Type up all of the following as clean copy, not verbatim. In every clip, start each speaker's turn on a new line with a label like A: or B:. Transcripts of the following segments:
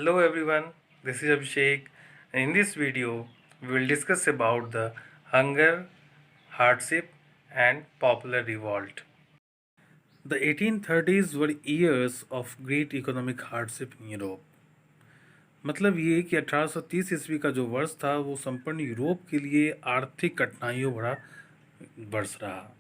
A: Hello everyone, this is Abhishek. In this video, we will discuss about the hunger, hardship and popular revolt. The 1830s were years of great economic hardship in Europe. मतलब ये कि 1830 ईस्वी का जो वर्ष था वो संपूर्ण यूरोप के लिए आर्थिक कठिनाइयों भरा वर्ष रहा।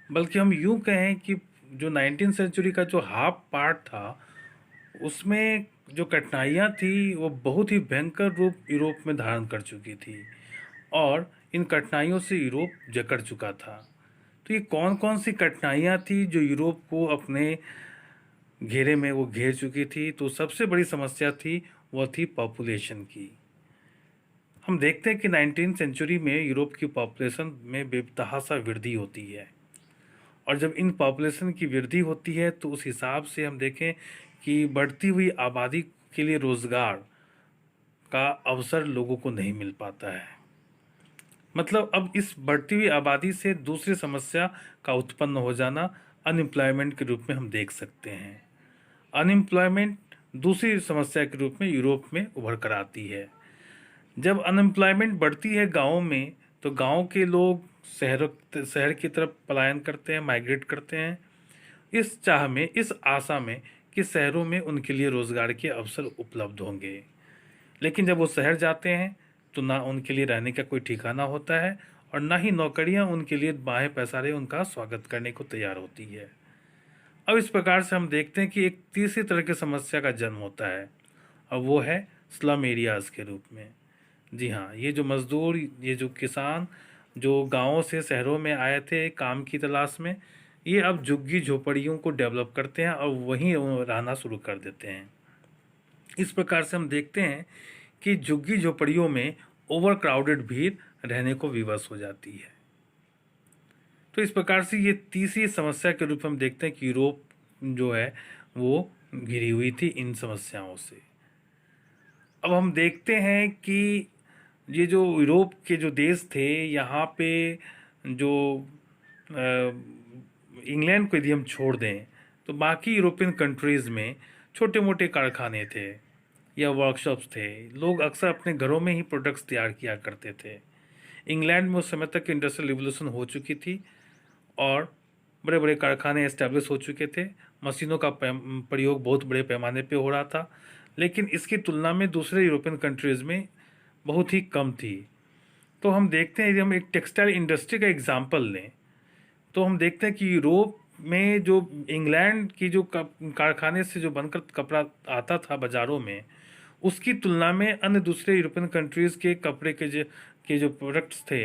A: बल्कि हम यूँ कहें कि जो 19th सेंचुरी का जो हाफ पार्ट था उसमें जो कठिनाइयाँ थी वो बहुत ही भयंकर रूप यूरोप में धारण कर चुकी थी और इन कठिनाइयों से यूरोप जकड़ चुका था। तो ये कौन कौन सी कठिनाइयाँ थी जो यूरोप को अपने घेरे में वो घेर चुकी थी? तो सबसे बड़ी समस्या थी वो थी पॉपुलेशन की। हम देखते हैं कि 19th सेंचुरी में यूरोप की पॉपुलेशन में बेतहाशा वृद्धि होती है और जब इन पॉपुलेशन की वृद्धि होती है तो उस हिसाब से हम देखें कि बढ़ती हुई आबादी के लिए रोज़गार का अवसर लोगों को नहीं मिल पाता है। मतलब अब इस बढ़ती हुई आबादी से दूसरी समस्या का उत्पन्न हो जाना अनएम्प्लॉयमेंट के रूप में हम देख सकते हैं। अनएम्प्लॉयमेंट दूसरी समस्या के रूप में यूरोप में उभर कर आती है। जब अनएम्प्लॉयमेंट बढ़ती है गाँव में तो गाँव के लोग शहर की तरफ पलायन करते हैं, माइग्रेट करते हैं, इस चाह में, इस आशा में कि शहरों में उनके लिए रोज़गार के अवसर उपलब्ध होंगे। लेकिन जब वो शहर जाते हैं तो ना उनके लिए रहने का कोई ठिकाना होता है और ना ही नौकरियां उनके लिए बाहें पसारे उनका स्वागत करने को तैयार होती है। अब इस प्रकार से हम देखते हैं कि एक तीसरी तरह की समस्या का जन्म होता है और वो है स्लम एरियाज़ के रूप में। जी हाँ, ये जो मज़दूर, ये जो किसान जो गाँवों से शहरों में आए थे काम की तलाश में, ये अब झुग्गी झोपड़ियों को डेवलप करते हैं और वहीं रहना शुरू कर देते हैं। इस प्रकार से हम देखते हैं कि झुग्गी झोपड़ियों में ओवर क्राउडेड भीड़ रहने को विवश हो जाती है। तो इस प्रकार से ये तीसरी समस्या के रूप में हम देखते हैं कि यूरोप जो है वो घिरी हुई थी इन समस्याओं से। अब हम देखते हैं कि ये जो यूरोप के जो देश थे यहाँ पे जो इंग्लैंड को यदि हम छोड़ दें तो बाकी यूरोपियन कंट्रीज़ में छोटे मोटे कारखाने थे या वर्कशॉप्स थे। लोग अक्सर अपने घरों में ही प्रोडक्ट्स तैयार किया करते थे। इंग्लैंड में उस समय तक इंडस्ट्रियल रिवोल्यूशन हो चुकी थी और बड़े बड़े कारखाने एस्टेब्लिश हो चुके थे। मशीनों का प्रयोग बहुत बड़े पैमाने पे हो रहा था, लेकिन इसकी तुलना में दूसरे यूरोपियन कंट्रीज़ में बहुत ही कम थी। तो हम देखते हैं यदि हम एक टेक्सटाइल इंडस्ट्री का एग्जाम्पल लें तो हम देखते हैं कि यूरोप में जो इंग्लैंड की जो कारखाने से जो बनकर कपड़ा आता था बाज़ारों में, उसकी तुलना में अन्य दूसरे यूरोपियन कंट्रीज़ के कपड़े के जो प्रोडक्ट्स थे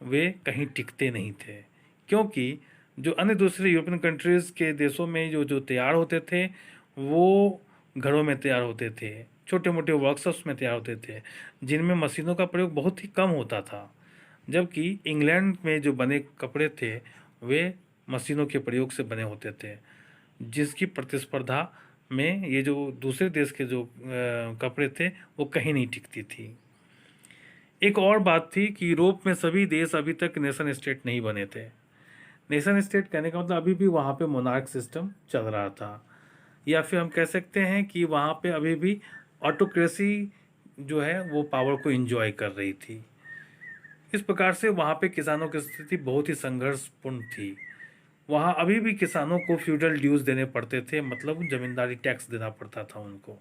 A: वे कहीं टिकते नहीं थे, क्योंकि जो अन्य दूसरे यूरोपियन कंट्रीज़ के देशों में जो जो तैयार होते थे वो घरों में तैयार होते थे, छोटे मोटे वर्कशॉप्स में तैयार होते थे, जिनमें मशीनों का प्रयोग बहुत ही कम होता था। जबकि इंग्लैंड में जो बने कपड़े थे वे मशीनों के प्रयोग से बने होते थे, जिसकी प्रतिस्पर्धा में ये जो दूसरे देश के जो कपड़े थे वो कहीं नहीं टिकती थी। एक और बात थी कि यूरोप में सभी देश अभी तक नेशन स्टेट नहीं बने थे। नेशन स्टेट कहने का मतलब अभी भी वहाँ पे मोनार्क सिस्टम चल रहा था, या फिर हम कह सकते हैं कि वहाँ पे अभी भी ऑटोक्रेसी जो है वो पावर को एंजॉय कर रही थी। इस प्रकार से वहाँ पे किसानों की स्थिति बहुत ही संघर्षपूर्ण थी। वहाँ अभी भी किसानों को फ्यूडल ड्यूज देने पड़ते थे, मतलब जमींदारी टैक्स देना पड़ता था उनको।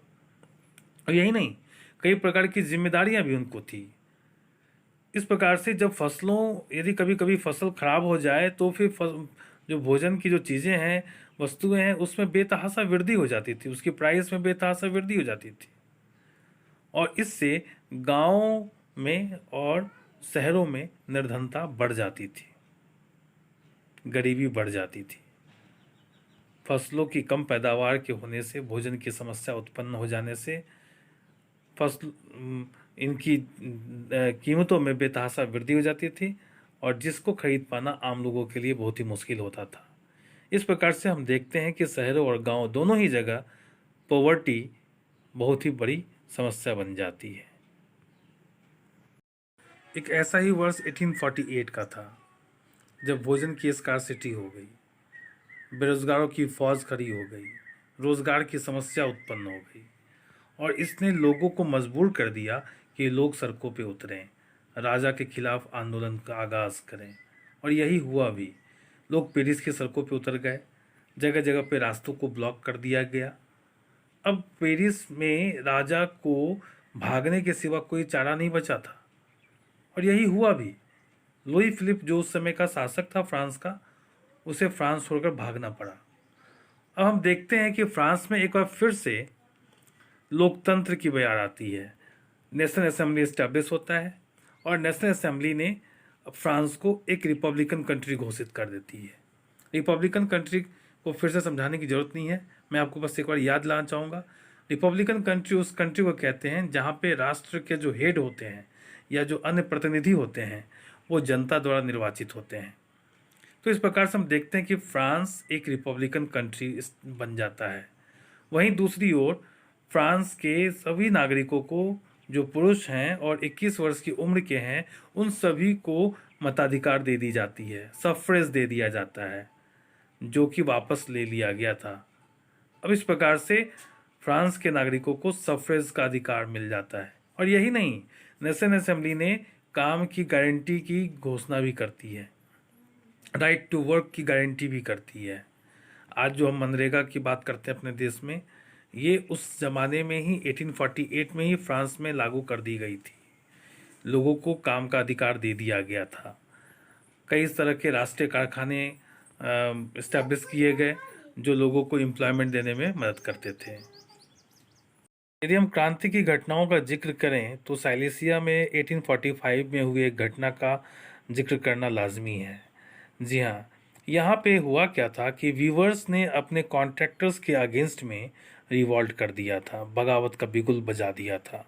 A: और यही नहीं, कई प्रकार की जिम्मेदारियां भी उनको थी। इस प्रकार से जब यदि कभी कभी फसल खराब हो जाए तो फिर जो भोजन की जो चीज़ें हैं, वस्तुएं हैं, उसमें बेतहाशा वृद्धि हो जाती थी, उसकी प्राइस में बेतहाशा वृद्धि हो जाती थी और इससे गाँव में और शहरों में निर्धनता बढ़ जाती थी, गरीबी बढ़ जाती थी। फसलों की कम पैदावार के होने से, भोजन की समस्या उत्पन्न हो जाने से फसल इनकी कीमतों में बेतहाशा वृद्धि हो जाती थी और जिसको खरीद पाना आम लोगों के लिए बहुत ही मुश्किल होता था। इस प्रकार से हम देखते हैं कि शहरों और गांव दोनों ही जगह पॉवर्टी बहुत ही बड़ी समस्या बन जाती है। एक ऐसा ही वर्ष 1848 का था जब भोजन की स्कार्सिटी हो गई, बेरोजगारों की फौज खड़ी हो गई, रोजगार की समस्या उत्पन्न हो गई और इसने लोगों को मजबूर कर दिया कि लोग सड़कों पे उतरें, राजा के खिलाफ आंदोलन का आगाज़ करें। और यही हुआ भी। लोग पेरिस की सड़कों पे उतर गए, जगह जगह पे रास्तों को ब्लॉक कर दिया गया। अब पेरिस में राजा को भागने के सिवा कोई चारा नहीं बचा था, और यही हुआ भी। लुई फिलिप जो उस समय का शासक था फ्रांस का, उसे फ्रांस छोड़कर भागना पड़ा। अब हम देखते हैं कि फ्रांस में एक बार फिर से लोकतंत्र की बयार आती है। नेशनल असेंबली इस्टेब्लिश होता है और नेशनल असेंबली ने फ्रांस को एक रिपब्लिकन कंट्री घोषित कर देती है। रिपब्लिकन कंट्री को फिर से समझाने की ज़रूरत नहीं है, मैं आपको बस एक बार याद लाना चाहूँगा। रिपब्लिकन कंट्री उस कंट्री को कहते हैं जहाँ पे राष्ट्र के जो हेड होते हैं या जो अन्य प्रतिनिधि होते हैं वो जनता द्वारा निर्वाचित होते हैं। तो इस प्रकार से हम देखते हैं कि फ्रांस एक रिपब्लिकन कंट्री बन जाता है। वहीं दूसरी ओर फ्रांस के सभी नागरिकों को, जो पुरुष हैं और 21 वर्ष की उम्र के हैं, उन सभी को मताधिकार दे दी जाती है, सफ्रेज दे दिया जाता है, जो कि वापस ले लिया गया था। अब इस प्रकार से फ्रांस के नागरिकों को सफ्रेज का अधिकार मिल जाता है। और यही नहीं, नेशनल असेंबली ने काम की गारंटी की घोषणा भी करती है, राइट टू वर्क की गारंटी भी करती है। आज जो हम मनरेगा की बात करते हैं अपने देश में, ये उस ज़माने में ही 1848 में ही फ्रांस में लागू कर दी गई थी। लोगों को काम का अधिकार दे दिया गया था। कई तरह के राष्ट्रीय कारखाने इस्टेब्लिश किए गए जो लोगों को एम्प्लॉयमेंट देने में मदद करते थे। यदि हम क्रांति की घटनाओं का जिक्र करें तो साइलेसिया में 1845 में हुई एक घटना का जिक्र करना लाजमी है। जी हाँ, यहाँ पे हुआ क्या था कि वीवर्स ने अपने कॉन्ट्रैक्टर्स के अगेंस्ट में रिवॉल्ट कर दिया था, बगावत का बिगुल बजा दिया था,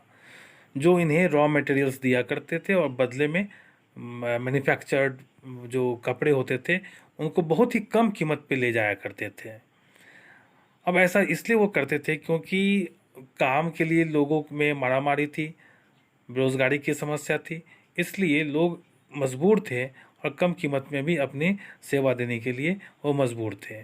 A: जो इन्हें रॉ मटेरियल्स दिया करते थे और बदले में मैन्युफैक्चर्ड जो कपड़े होते थे उनको बहुत ही कम कीमत पे ले जाया करते थे। अब ऐसा इसलिए वो करते थे क्योंकि काम के लिए लोगों में मारामारी थी, बेरोजगारी की समस्या थी, इसलिए लोग मजबूर थे और कम कीमत में भी अपनी सेवा देने के लिए वो मजबूर थे।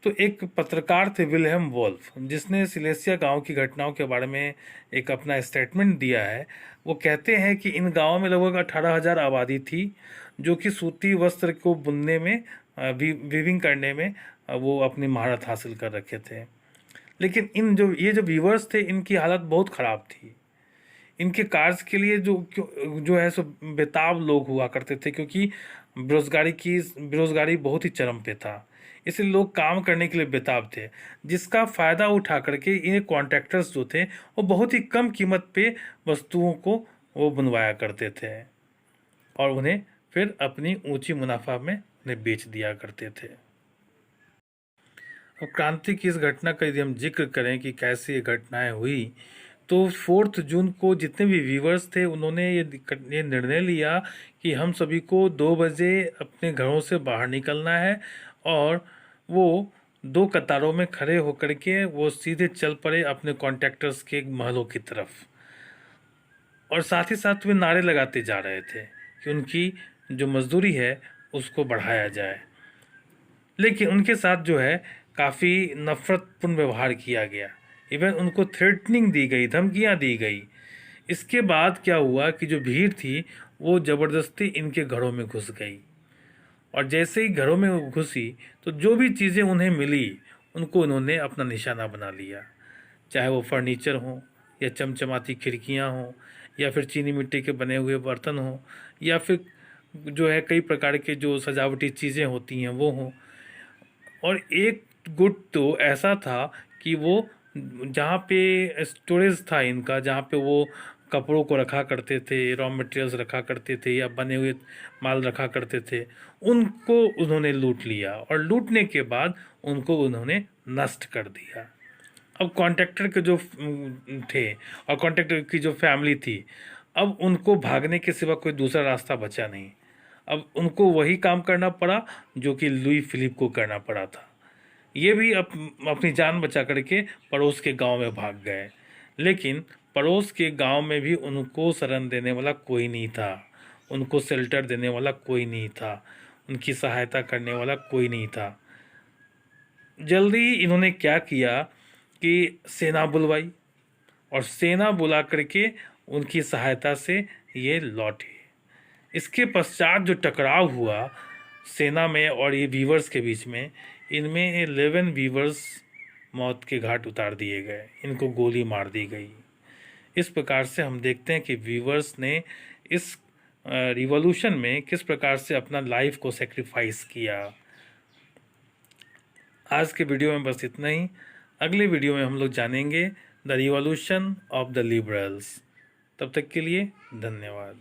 A: तो एक पत्रकार थे विल्हेम वोल्फ, जिसने सिलेसिया गांव की घटनाओं के बारे में एक अपना स्टेटमेंट दिया है। वो कहते हैं कि इन गांवों में लगभग 18,000 आबादी थी जो कि सूती वस्त्र को बुनने में, वीविंग करने में वो अपनी महारत हासिल कर रखे थे। लेकिन ये जो वीवर्स थे, इनकी हालत बहुत ख़राब थी। इनके कार्य के लिए जो है सो बेताब लोग हुआ करते थे, क्योंकि बेरोजगारी बहुत ही चरम पे था, इसलिए लोग काम करने के लिए बेताब थे, जिसका फ़ायदा उठा करके इन कॉन्ट्रैक्टर्स जो थे वो बहुत ही कम कीमत पे वस्तुओं को वो बनवाया करते थे और उन्हें फिर अपनी ऊंची मुनाफा में उन्हें बेच दिया करते थे। अब क्रांति की इस घटना का यदि हम जिक्र करें कि कैसे ये घटनाएं हुई, तो 4 जून को जितने भी व्यूवर्स थे उन्होंने ये निर्णय लिया कि हम सभी को 2 बजे अपने घरों से बाहर निकलना है, और वो 2 कतारों में खड़े होकर के वो सीधे चल पड़े अपने कॉन्ट्रैक्टर्स के महलों की तरफ। और साथ ही साथ वे नारे लगाते जा रहे थे कि उनकी जो मजदूरी है उसको बढ़ाया जाए। लेकिन उनके साथ जो है काफ़ी नफरतपूर्ण व्यवहार किया गया, इवन उनको थ्रेटनिंग दी गई, धमकियां दी गई। इसके बाद क्या हुआ कि जो भीड़ थी वो ज़बरदस्ती इनके घरों में घुस गई, और जैसे ही घरों में घुसी तो जो भी चीज़ें उन्हें मिली उनको उन्होंने अपना निशाना बना लिया, चाहे वो फर्नीचर हो या चमचमाती खिड़कियां हो या फिर चीनी मिट्टी के बने हुए बर्तन हो या फिर जो है कई प्रकार के जो सजावटी चीज़ें होती हैं वो हों। और एक गुट तो ऐसा था कि वो जहाँ पे स्टोरेज था इनका, जहाँ पे वो कपड़ों को रखा करते थे, रॉ मटेरियल्स रखा करते थे या बने हुए माल रखा करते थे, उनको उन्होंने लूट लिया और लूटने के बाद उनको उन्होंने नष्ट कर दिया। अब कॉन्ट्रैक्टर के जो थे और कॉन्ट्रैक्टर की जो फैमिली थी, अब उनको भागने के सिवा कोई दूसरा रास्ता बचा नहीं। अब उनको वही काम करना पड़ा जो कि लुई फिलिप को करना पड़ा था। ये भी अपनी जान बचा करके पड़ोस के गांव में भाग गए, लेकिन पड़ोस के गांव में भी उनको शरण देने वाला कोई नहीं था, उनको शेल्टर देने वाला कोई नहीं था, उनकी सहायता करने वाला कोई नहीं था। जल्दी इन्होंने क्या किया कि सेना बुलवाई, और सेना बुला करके उनकी सहायता से ये लौटे। इसके पश्चात जो टकराव हुआ सेना में और ये वीवर्स के बीच में, इनमें 11 वीवर्स मौत के घाट उतार दिए गए, इनको गोली मार दी गई। इस प्रकार से हम देखते हैं कि वीवर्स ने इस रिवॉल्यूशन में किस प्रकार से अपना लाइफ को सेक्रीफाइस किया। आज के वीडियो में बस इतना ही। अगले वीडियो में हम लोग जानेंगे the revolution of the liberals. तब तक के लिए धन्यवाद।